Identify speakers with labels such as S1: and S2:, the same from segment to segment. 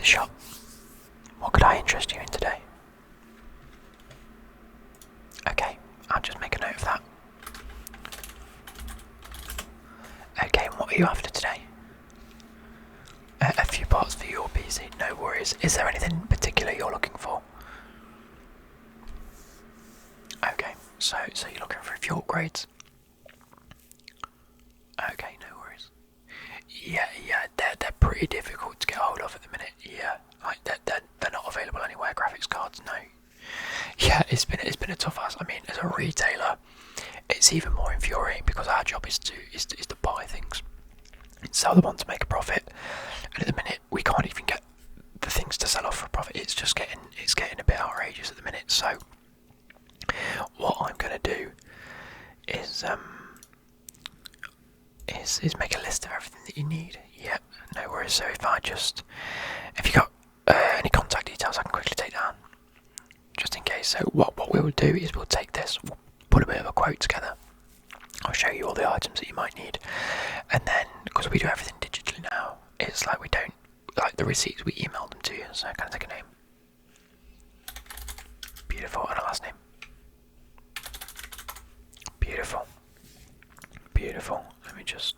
S1: shop. What could I interest you in today? Okay, I'll just make a note of that. Okay, and what are you after today? A few parts for your PC, no worries. Is there anything particular you're looking for? Okay, so you're looking for a few upgrades? Okay, no worries. Yeah, they're pretty difficult to get hold of at the minute. Yeah, like they're not available anywhere. Graphics cards, no. Yeah, it's been a tough ass. I mean, as a retailer, it's even more infuriating because our job is to buy things, sell them on to make a profit, and at the minute we can't even get the things to sell off for a profit. It's getting a bit outrageous at the minute. So what I'm gonna do is make a list of everything that you need. Yep, no worries. So if you got any contact details, I can quickly take down, just in case. So what we will do is we'll take this, we'll put a bit of a quote together. I'll show you all the items that you might need, and then because we do everything digitally now, it's like we don't like the receipts. We email them to you. So can I take a name? Beautiful, and a last name. Beautiful. Beautiful. Let me just.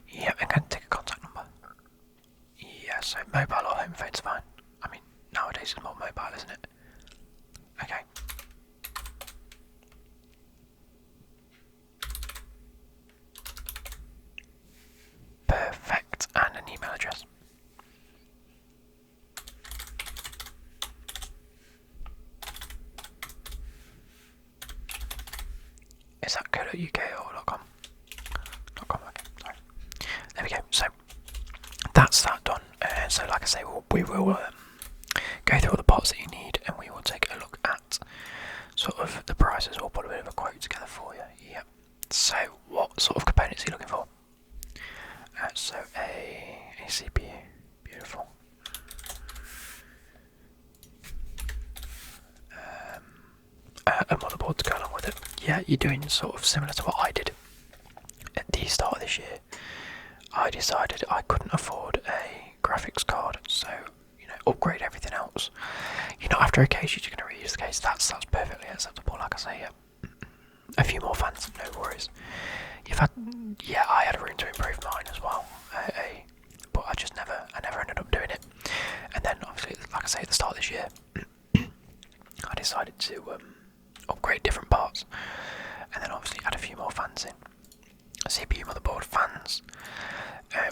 S1: Yeah, I'm going to take a contact number. Yeah, so mobile or home phone's fine. I mean, nowadays it's more mobile, isn't it? Okay. Perfect. And an email address. Is that co.uk or .com? .com, okay, sorry. There we go. So that's that done. So like I say, we will go through all the parts that you need, and we will take a look at sort of the prices. We'll put a bit of a quote together for you. Yep. So what sort of components are you looking for? So a CPU. Beautiful. A motherboard to go along with it. Yeah, you're doing sort of similar to what I did at the start of this year. I decided I couldn't afford a graphics card, so upgrade everything else. After a case you're going to reuse the case. That's perfectly acceptable. Like I say, a few more fans, no worries. I had room to improve mine as well, but I never ended up doing it. And then obviously, like I say, at the start of this year, I decided to upgrade different parts, and then obviously add a few more fans in. CPU, motherboard, fans.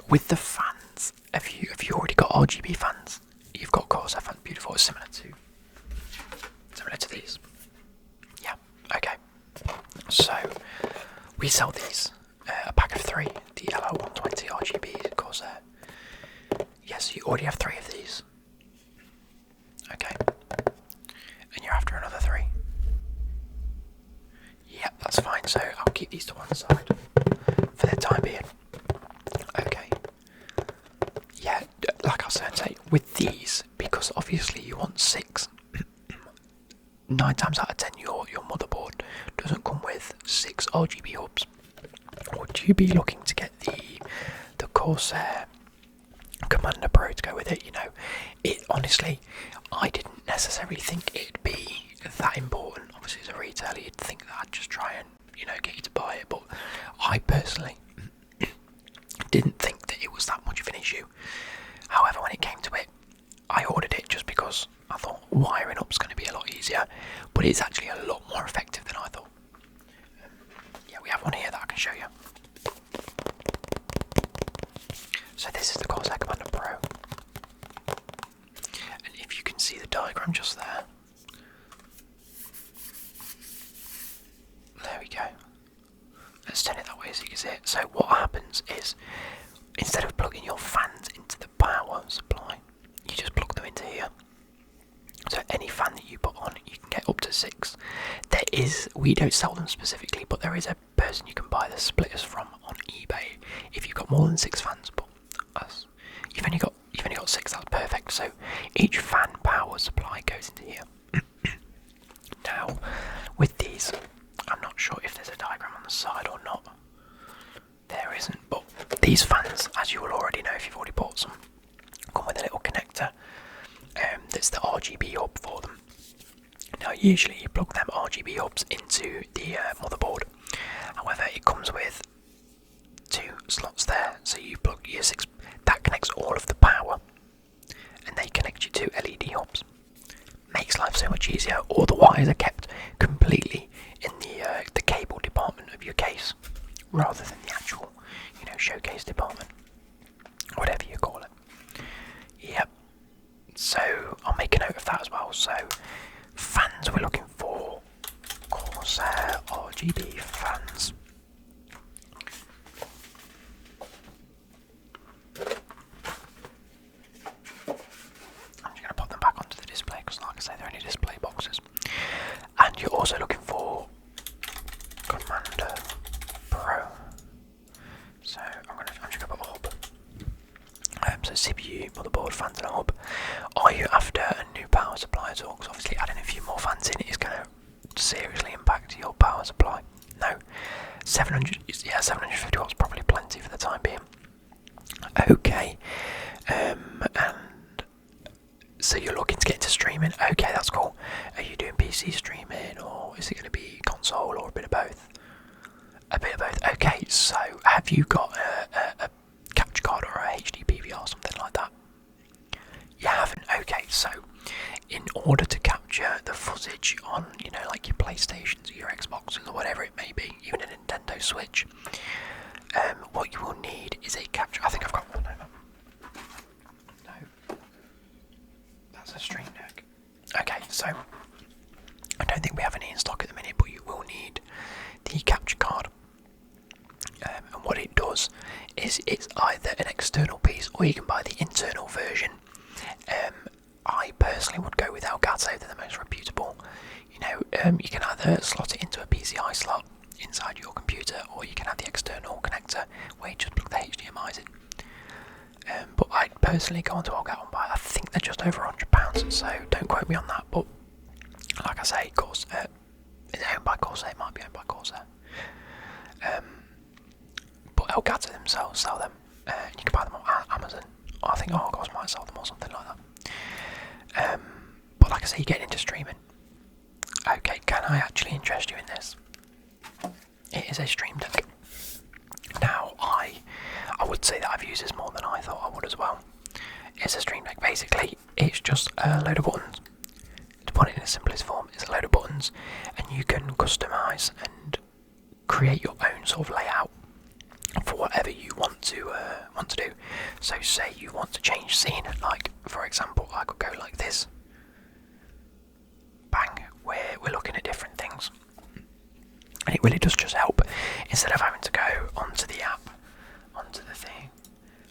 S1: With the fans, have you already got RGB fans? You've got Corsair fans. Beautiful. It's similar to these. Yeah. Okay. So we sell these a pack of 3. The LL120 RGB Corsair. Yes, you already have 3 of these. Okay. And you're after another 3. Yep, that's fine. So I'll keep these to one side for the time being. Okay. Yeah, like I said, with these, because obviously you want 6. 9 times out of 10, your motherboard doesn't come with 6 RGB hubs. Would you be looking to get the Corsair Commander Pro to go with it? It honestly, I didn't necessarily think it'd be that important. Obviously, as a retailer, you'd think that I'd just try and get you to buy it, but I personally didn't think that it was that much of an issue. However, when it came to it, I ordered it just because I thought wiring up's going to be a lot easier, but it's actually a lot more effective than I thought. Yeah, we have one here that I can show you. So this is the Corsair Commander Pro, and if you can see the diagram just there, there we go. Let's turn it that way so you can see it. So what happens is, instead of plugging your fans into the power supply, you just plug them into here. So any fan that you put on, you can get up to 6. We don't sell them specifically, but there is a person you can buy the splitters from on eBay if you've got more than 6 fans. But you've only got 6. That's perfect. So each fan power supply goes into here. Now, with these, I'm not sure if there's a diagram on the side or not. There isn't, but these fans, as you will already know if you've already bought some, come with a connector that's the RGB hub for them. Now usually you plug them RGB hubs into the motherboard, however it comes with 2 slots there, so you plug your 6, that connects all of the power, and they connect you to LED hubs. Makes life so much easier. All the wires are kept completely in the cable department of your case, rather than the actual, showcase department, whatever you call it. Yep. So I'll make a note of that as well. So fans, we're looking for Corsair RGB fans. I'm just going to pop them back onto the display because, like I say, they're only display boxes. And you're also looking for Commander Pro. So I'm just going to put a hub. So CPU, motherboard, fans and a hub. Are you after a new power supply at all? Because obviously adding a few more fans in is going to seriously impact your power supply. No, 750 watts probably plenty for the time being. Okay, and so you're looking to get into streaming. Okay, that's cool. Are you doing PC streaming, or is it going to be console, or a bit of both? A bit of both. Okay, so have you got a capture card or a HD PVR or something like that? You haven't? Okay, so in order to capture the footage on, like your PlayStations or your Xboxes or whatever it may be, even a Nintendo Switch, what you will need is a capture. I think I've got one over. No, that's a Stream Deck. Okay, so I don't think we have any in stock at the minute, but you will need the capture card. And what it does is it's either an external piece or you can buy the internal version. I personally would go with Elgato, they're the most reputable. You can either slot it into a PCI slot inside your computer, or you can have the external connector where you just plug the HDMI's in. But I'd personally go onto Elgato and buy. I think they're just over £100, so don't quote me on that. But like I say, Corsair, is it owned by Corsair? It might be owned by Corsair. But Elgato themselves sell them. You can buy them on Amazon. I think Argos might sell them or something like that. But like I say, you're getting into streaming. Okay, can I actually interest you in this? It is a Stream Deck. Now, I would say that I've used this more than I thought I would as well. It's a Stream Deck. Basically, it's just a load of buttons. To put it in the simplest form, it's a load of buttons, and you can customise and create your own sort of layout for whatever you want to do. So say you want to change scene, like for example I could go like this, bang, where we're looking at different things, and it really does just help. Instead of having to go onto the app, onto the thing,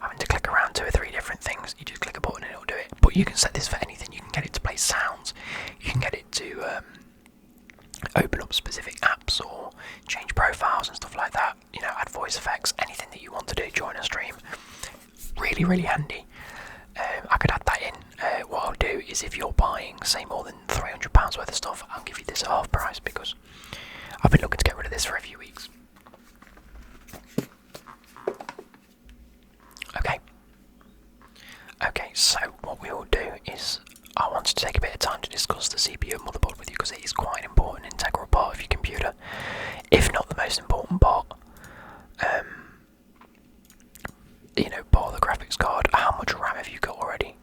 S1: having to click around 2 or 3 different things, you just click a button and it'll do it. But you can set this for anything. You can get it to play sounds, you can get it to open up specific apps or change profiles and stuff like that, add voice effects, anything that you want to do during a stream. Really, really handy. I could add that in. What I'll do is, if you're buying, say, more than £300 worth of stuff, I'll give you this at half price, because I've been looking to get rid of this for a few weeks. Okay, so what we will do is, I wanted to take a bit of time to discuss the CPU and motherboard with you, because it is quite an important, integral part of your computer, if not the most important part. Bar the graphics card. How much RAM have you got already?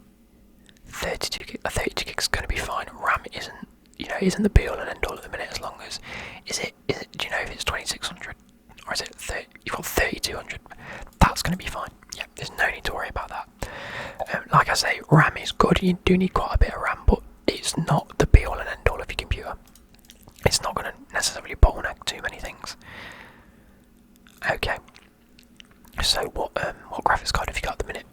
S1: 32 gig. 32 gig is going to be fine. RAM isn't the be all and end all at the minute. As long as do you know if it's 2600 or is it 30? You've got 3200. That's going to be fine. Yeah, there's no need to worry about that. Like I say, RAM is good. You do need quite a bit of RAM, but it's not the be all and end all of your computer. It's not going to necessarily bottleneck too many things. Okay. So what graphics card have you got at the minute?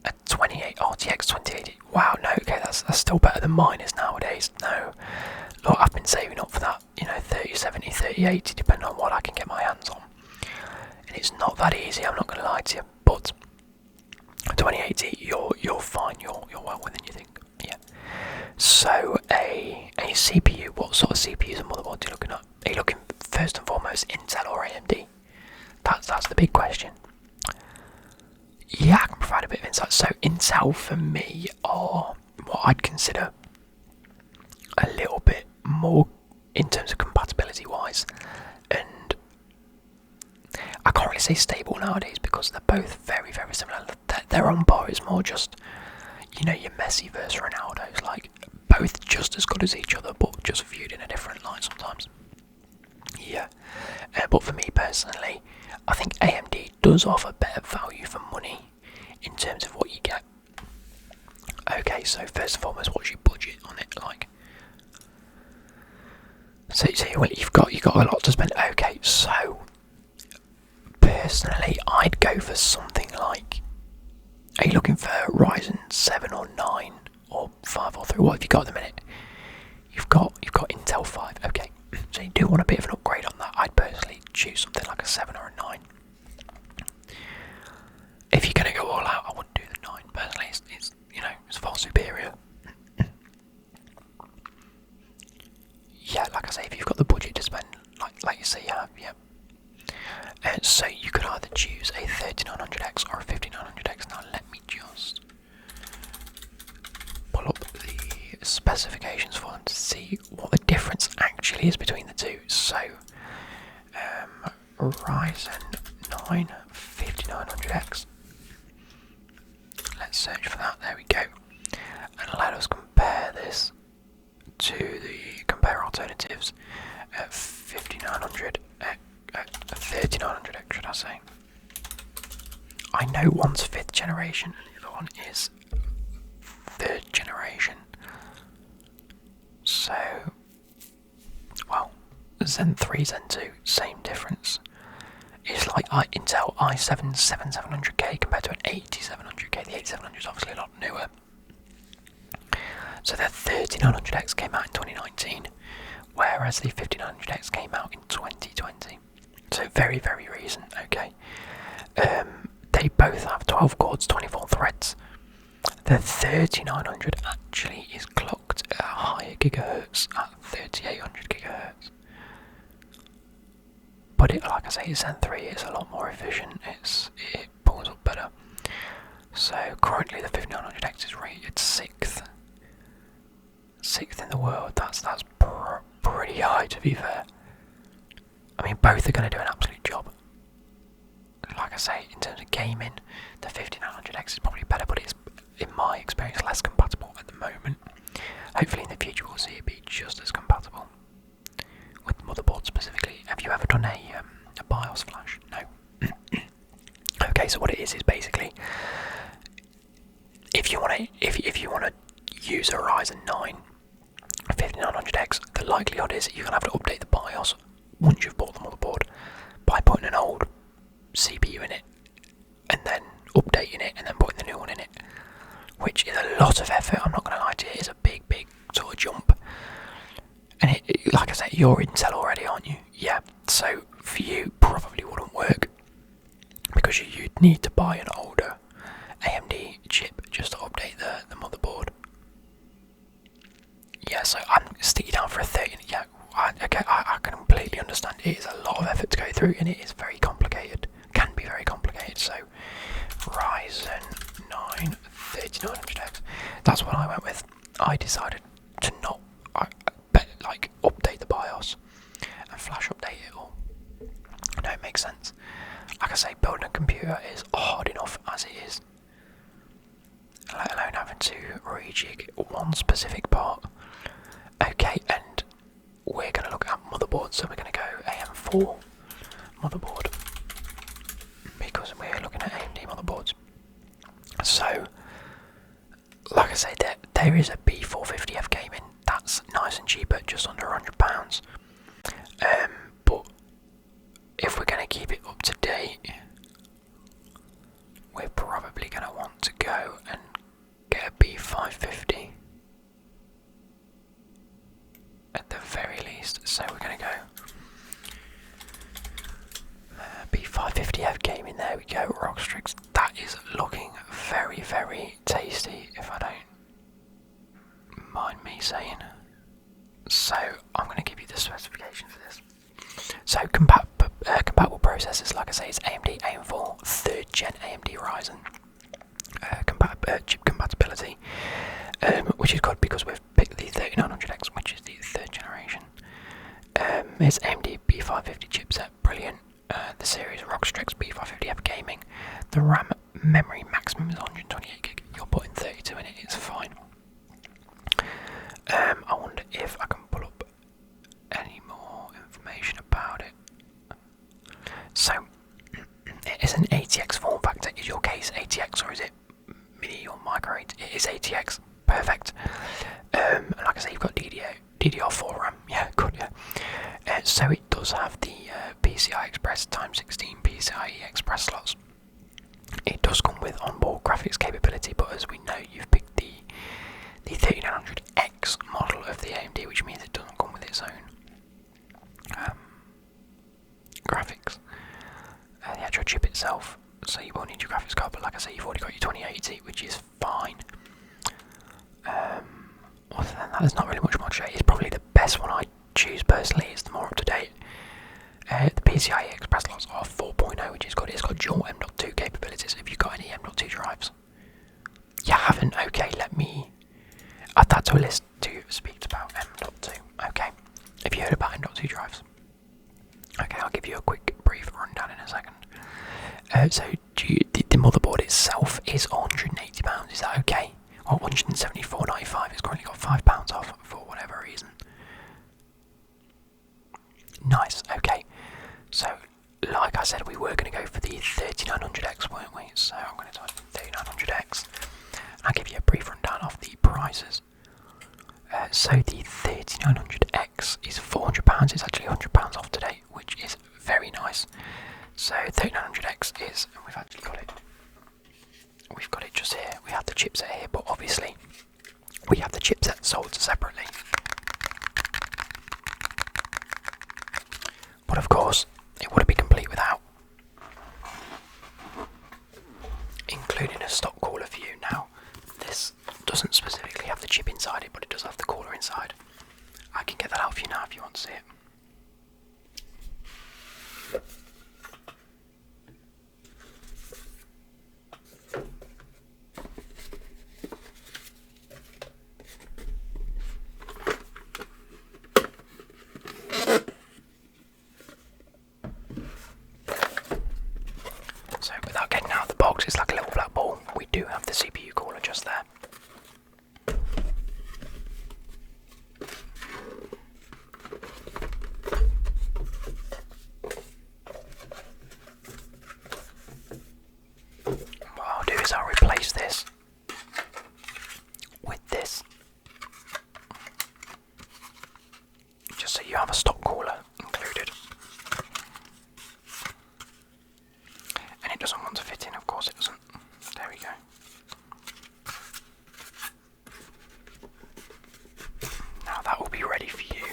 S1: A 28 RTX 2080. Wow, no, okay, that's still better than mine is nowadays. No, look, I've been saving up for that, 3070, 3080, depending on what I can get my hands on. And it's not that easy, I'm not going to lie to you, but 2080, you're fine, you're well within your thing, yeah. So a CPU, what sort of CPUs and motherboards are you looking at? Are you looking first and foremost Intel or AMD? That's the big question. Yeah, I can provide a bit of insight. So Intel for me are what I'd consider a little bit more in terms of compatibility wise, and I can't really say stable nowadays because they're both very, very similar. They're on par. It's more just, you know, your Messi versus Ronaldo's, like both just as good as each other, but just viewed in a different light sometimes. Yeah, but for me personally, I think AMD does offer better value for money in terms of what you get. Okay, so first and foremost, what's your budget on it like? So you've got a lot to spend. Okay, so personally, I'd go for something like. Are you looking for Ryzen 7 or 9 or 5 or 3? What have you got at the minute? You've got Intel 5. Okay, so you do want a bit of an upgrade on that. I'd personally choose something like a 7 or a 9. If you're going to go all out, I wouldn't do the 9 personally. It's it's far superior. Yeah, like I say, if you've got the budget to spend, like you say you have, yeah. So you could either choose a 3900X or a 5900X. Now let me just pull up the specifications for them to see what the difference actually is between the two. So Ryzen 9 5900X. Let's search for that. There we go. And let us compare this to the compare alternatives at 5900, 3900X should I say. I know one's 5th generation and the other one is 3rd generation. So, well, Zen 3, Zen 2, same difference. It's like Intel i7 7700K compared to an 8700K. The 8700 is obviously a lot newer. So the 3900X came out in 2019, whereas the 5900X came out in 2020. So very, very recent, okay. They both have 12 cores, 24 threads. The 3900 actually is clocked at a higher gigahertz, at 3800 gigahertz. But like I say, Zen 3 is a lot more efficient, it pulls up better. So currently the 5900X is rated 6th in the world. That's pretty high, to be fair. I mean, both are going to do an absolute job. Like I say, in terms of gaming, the 5900X is probably better, but it's, in my experience, less compatible at the moment. Hopefully in the future we'll see it be just as compatible. With Motherboard specifically. Have you ever done a BIOS flash? No. Okay, so what it is basically, if you want to use a Ryzen 9 5900X, the likelihood is you're going to have to update the BIOS once you've bought the motherboard by putting an old CPU in it and then updating it and then putting the new one in it, which is a lot of effort. I'm not going to lie to you, it's a big sort of jump. And like I said, you're Intel already, aren't you? Yeah, so for you probably wouldn't work because you'd need to buy an older AMD chip just to update the motherboard. Yeah, so I'm sticking down for a 30. Yeah, I can completely understand. It is a lot of effort to go through, and it is very complicated. Can be very complicated. So, Ryzen 9 3900X. That's what I went with. I decided to not, update the BIOS and flash update it all. No, it makes sense. Like I say, building a computer is hard enough as it is, let alone having to rejig one specific part. Okay, and we're going to look at motherboards, so we're going to go AM4 motherboard because we're looking at AMD motherboards. So, like I say, there is a B450F gaming. That's nice and cheap at just under £100. But if we're going to keep it up to date, we're probably going to want to go and get a B550 at the very least. So we're going to go B550F gaming. There we go. Rockstrix. That is looking very, very tasty, if I don't mind me saying. So I'm going to give you the specification for this. So compatible processors, like I say, is AMD AM4 3rd gen AMD Ryzen chip compatibility, which is good because we've picked the 3900X, which is the 3rd generation. It's AMD B550 chipset, brilliant. The series Rockstrix B550F gaming. The RAM memory maximum is 128 gig. You're putting 32 in it, it's fine. I wonder if I can pull up any more information about it. So, it is an ATX form factor. Is your case ATX or is it mini or micro? It is ATX. Perfect. Like I say, you've got DDR4 RAM. Yeah, good. Yeah. So it does have the PCI Express x16 PCIe Express slots. It does come with onboard graphics capability, but as we know, you've picked the 3900X model of the AMD, which means it doesn't come with its own graphics. The actual chip itself, so you won't need your graphics card, but like I say, you've already got your 2080, which is fine. Other than that, there's not really much more to say. It's probably the best one I choose personally. It's the more up to date. The PCIe Express slots are 4.0, which is good. It's got dual M.2 capabilities. Have you got any M.2 drives? You haven't? Okay, let me add that to a list to speak about M.2. Okay, have you heard about M.2 drives? Okay, I'll give you a quick brief rundown in a second. So the motherboard itself is £180. Is that okay? Or £174.95. It's currently got £5 off for whatever reason. Nice. Okay. So, like I said, we were going to go for the 3900X, weren't we? So I'm going to type in 3900X. I'll give you a brief rundown of the prices. So the 3900X is £400. It's actually £100 off today, which is very nice. So 3900X is, and we've actually got it. We've got it just here. We have the chipset here, but obviously we have the chipset sold separately. But of course, it wouldn't be complete without including a stock cooler for you. Now, this doesn't specifically have the chip inside it, but it does have the cooler inside. I can get that out for you now if you want to see it. So without getting out of the box, it's like a little black ball. We do have the CPU cooler just there. What I'll do is I'll replace this with this, just so you have a stock cooler included. And it doesn't want to fit in, of course it doesn't. There we go. Now that will be ready for you.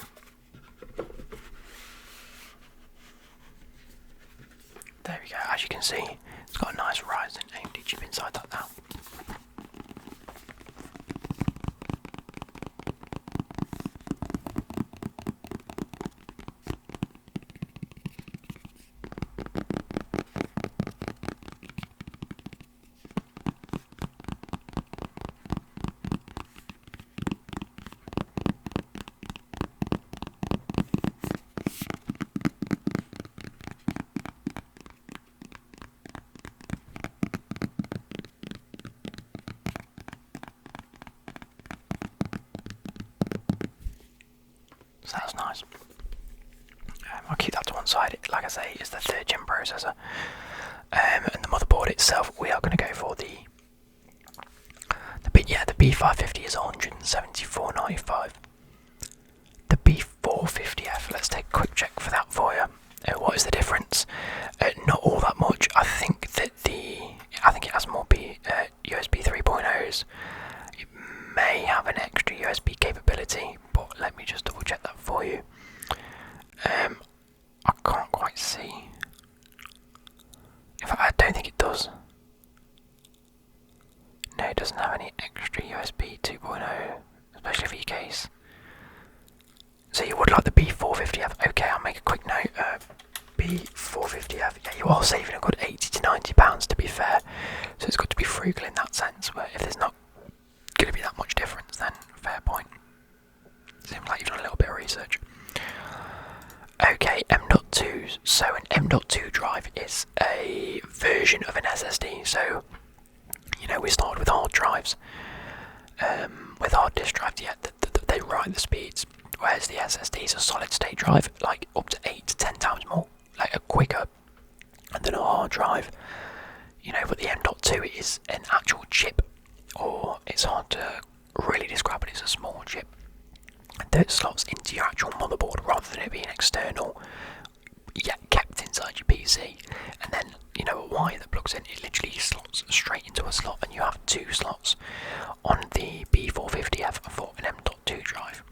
S1: There we go. As you can see, it's got a nice Ryzen AMD chip inside that now. So that's nice. I'll keep that to one side. Like I say, it's the 3rd gen processor. And the motherboard itself, we are going to go for the B550 is £174.95. The B450F, let's take a quick check for that for you. What is the difference? Not all that much. I think that it has more USB 3.0s. It may have an extra USB capability, but let me just double check that for you. I can't quite see. In fact, I don't think it does. No, it doesn't have any extra USB 2.0, especially for your case. So you would like the B450F? Okay, I'll make a quick note. B450F. Yeah, you are saving a good £80 to £90 to be fair, so it's got to be frugal in that sense, where if there's not going to be that much difference then fair point. Seems like you've done a little bit of research. Okay, M.2. So an M.2 drive is a version of an SSD, so we started with hard drives. With hard disk drives, yeah, they write the speeds, whereas the SSD is a solid state drive, like up to 8 to 10 times more, like a quicker than a hard drive. But the M.2 is an actual chip, or it's hard to really describe it. It's a small chip that slots into your actual motherboard rather than it being external, yet kept inside your PC. And then a wire that plugs in, it literally slots straight into a slot, and you have 2 slots on the B450F for an M.2 drive.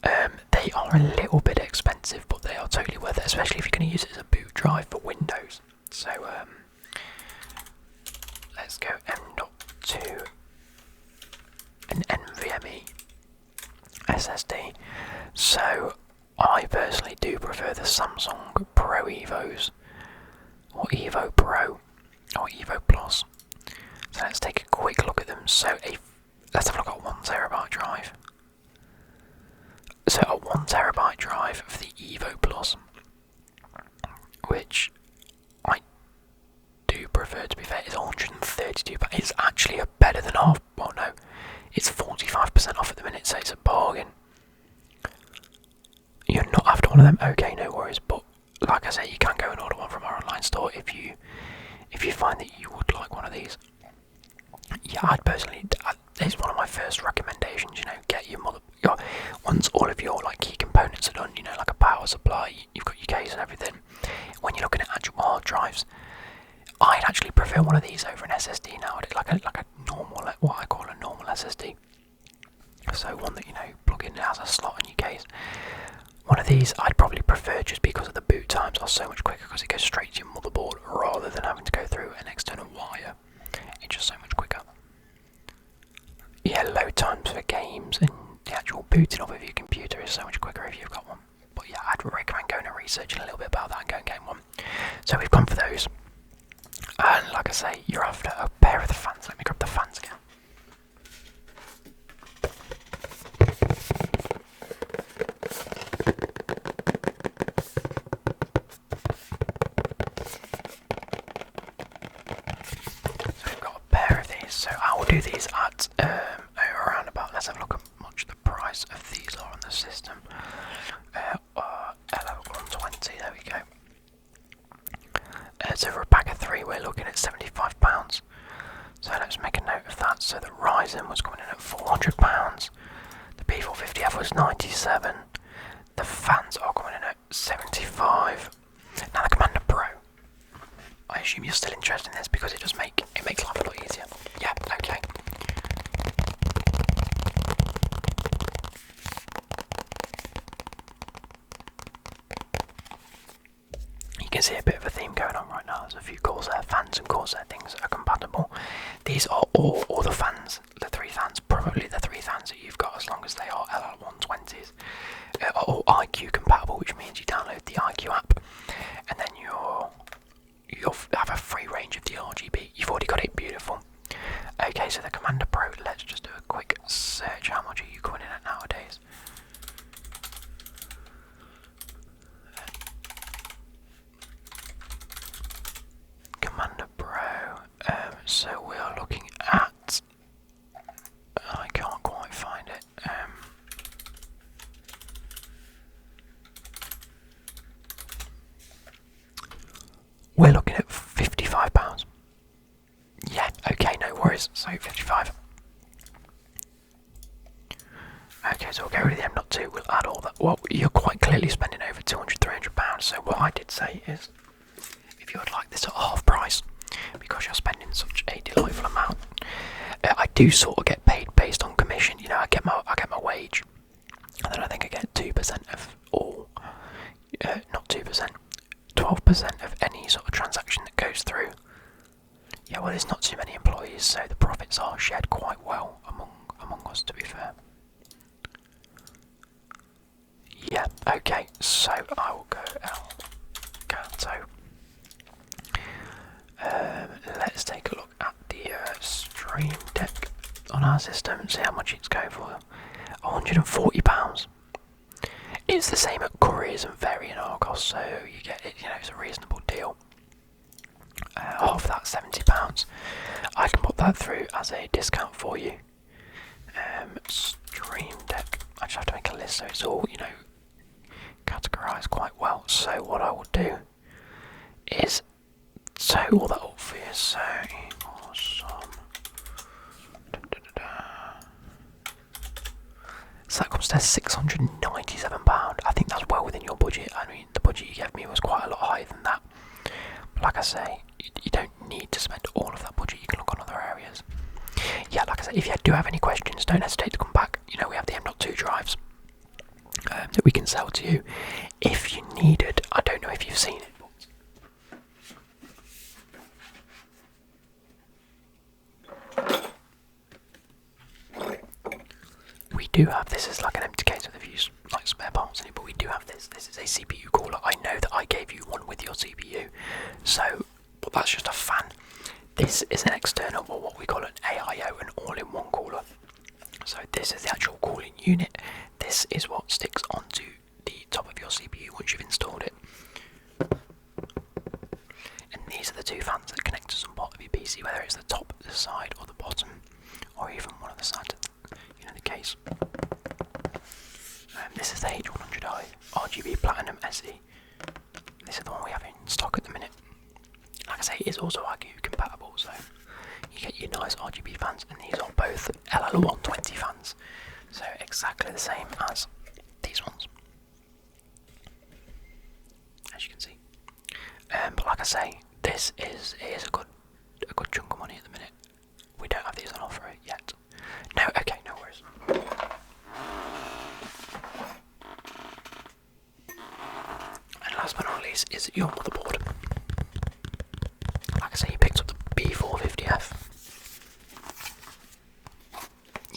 S1: They are a little bit expensive, but they are totally worth it, especially if you're going to use it as a boot drive for Windows. So let's go M.2, an NVMe SSD. So I personally do prefer the Samsung Pro Evos, or Evo Pro, or Evo Plus. So let's take a quick look at them. So let's have a look at a 1TB drive. So a 1TB drive for the Evo Plus, which I do prefer, to be fair, is £132. It's actually better than half. Well, no, it's 45% off at the minute, so it's a bargain. You're not after one of them? Okay, no worries. But like I say, you can go and order one from our online store if you find that you would like one of these. Yeah, I'd personally. It's one of my first recommendations. Get once all of your key components are done. Like a power supply, you've got your case and everything. When you're looking at actual hard drives, I'd actually prefer one of these over an SSD nowadays, like a normal, what I call a normal SSD. So one that plug in, it has a slot in your case. One of these I'd probably prefer just because of the boot times are so much quicker, because it goes straight to your motherboard rather than having to go through an external wire. It's just so much quicker. Yeah, load times for games and the actual booting up of your computer is so much quicker if you've got one. But yeah, I'd recommend going and researching a little bit about that and going and getting one. So we've gone for those. And like I say, you're after a pair of the fans. Let me grab the fans again. So we've got a pair of these. So I will do these at around about. Let's have a look at how much the price of these are on the system. L120. There we go. So for a pack of 3, we're looking at £75. So let's make a note of that. So the Ryzen was coming in at £400. The B450F was £97. The fans are coming in at £75. Now the Commander Pro. I assume you're still interested in this because it makes life a lot easier. Yeah, okay. You can see a bit of a theme going on right now. There's a few Corsair fans and Corsair things that are compatible. These are all the fans, the 3 fans, probably the 3 fans that you've got, as long as they are LL120s, are all IQ compatible, which means you download the IQ app, and then you'll have a free range of the RGB. You've already got it, beautiful. Okay, so the Commander Pro, let's just do a quick search. How much are you coming in at nowadays? Commander Pro, so we are looking at, I can't quite find it, we're looking at £55. Yeah, okay, no worries, so 55. Okay, so we'll go with the M.2, we'll add all that. Well, you're quite clearly spending over £200, £300, so what I did say is, if you would like this at half price, because you're spending such a delightful amount, I do sort of get paid based on commission. I get my wage, and then I think I get 2% of all, not 2%, 12% of any sort of transaction that goes through. Yeah, well, there's not too many employees, so the profits are shared quite well among us, to be fair. Yeah, okay, so I will go Elgato. our system and see how much it's going for. £140. It's the same at Couriers and Ferry and Argos, so you get it. It's a reasonable deal. Half that £70. I can put that through as a discount for you. Stream Deck. I just have to make a list so it's all categorised quite well. So what I will do is total all that up for you. So So that comes to £697. I think that's well within your budget. I mean, the budget you gave me was quite a lot higher than that. But like I say, you don't need to spend all of that budget. You can look on other areas. Yeah, like I say, if you do have any questions, don't hesitate to come back. We have the M.2 drives that we can sell to you. If you need it, I don't know if you've seen it. We do have this is like an empty case with a few spare parts in it, but we do have this. This is a CPU cooler. I know that I gave you one with your CPU, but that's just a fan. This is an external, or what we call an AIO, an all-in-one cooler. So this is the actual cooling unit. This is what sticks onto the top of your CPU once you've installed it. And these are the two fans that connect to some part of your PC, whether it's the top, the side, or the bottom, or even one of the sides of the case. This is the H100i RGB Platinum SE. This is the one we have in stock at the minute. Like I say, it is also RGB compatible, so you get your nice RGB fans, and these are both LL120 fans, so exactly the same as these ones, as you can see. But like I say, this is a good chunk of money at the minute. We don't have these on offer yet. No, okay, no worries. And last but not least is your motherboard. Like I say, you picked up the B450F.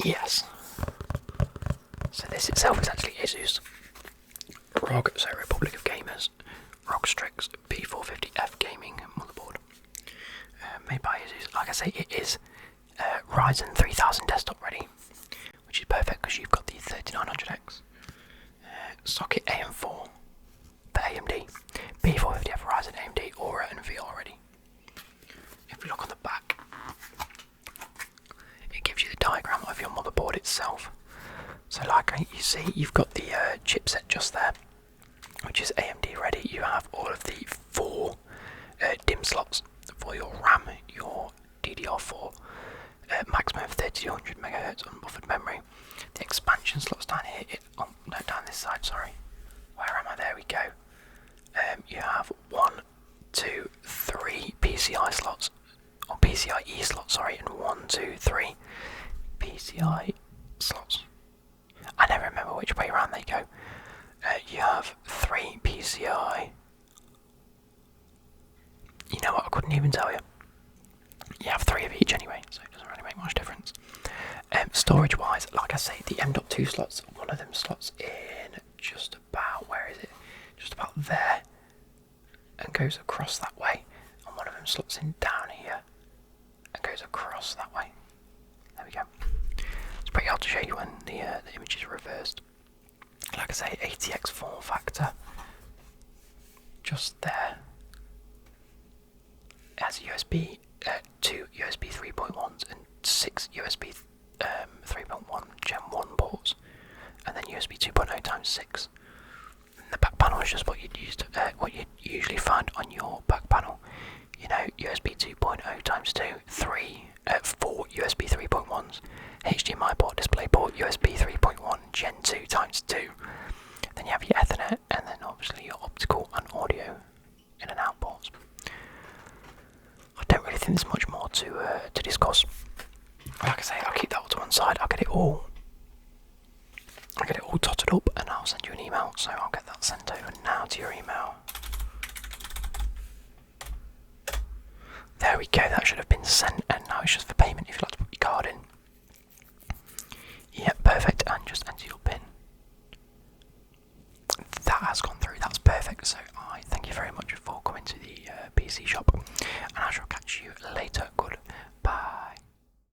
S1: Yes. So this itself is actually Asus ROG, so Republic of Gamers, ROG Strix B450F gaming motherboard. Made by Asus. Like I say, it is Ryzen 3000 desktop ready, which is perfect because you've got the 3900X socket AM4 for AMD, B450F Ryzen AMD Aura and VR ready. If we look on the back, it gives you the diagram of your motherboard itself. So like you see, you've got the chipset just there, which is AMD ready. You have all of the 4 DIMM slots for your RAM, your DDR4, maximum of 3200 MHz unbuffered memory. The expansion slots down here, down this side, sorry. Where am I? There we go. You have 1, 2, 3 PCI slots, or PCIe slots, sorry, and 1, 2, 3 PCI slots. I never remember which way around they go. You have 3 PCI. You know what? I couldn't even tell you. You have 3 of each anyway, so it doesn't really make much difference. Storage wise, like I say, the M.2 slots, one of them slots in just about, where is it? Just about there, and goes across that way, and one of them slots in down here and goes across that way. There we go. It's pretty hard to show you when the image is reversed. Like I say, ATX form factor, just there. It has USB 2 USB 3.1s and 6 USB 3.1 Gen 1 ports, and then USB 2.0 times 6. And the back panel is just what what you'd usually find on your back panel. USB 2.0 times 2, 4 USB 3.1s, HDMI port, display port, USB 3.1 Gen 2 times 2. Then you have your Ethernet, and then obviously your optical and audio in and out ports. I don't really think there's much more to discuss. Like I say, I'll keep that all to one side. I'll get it all totted up, and I'll send you an email. So I'll get that sent over now to your email. There we go. That should have been sent, and now it's just for payment. If you'd like to put your card in. Yep, perfect. And just enter your PIN. That has gone through. That's perfect. So I thank you very much for coming to the PC shop, and I shall catch you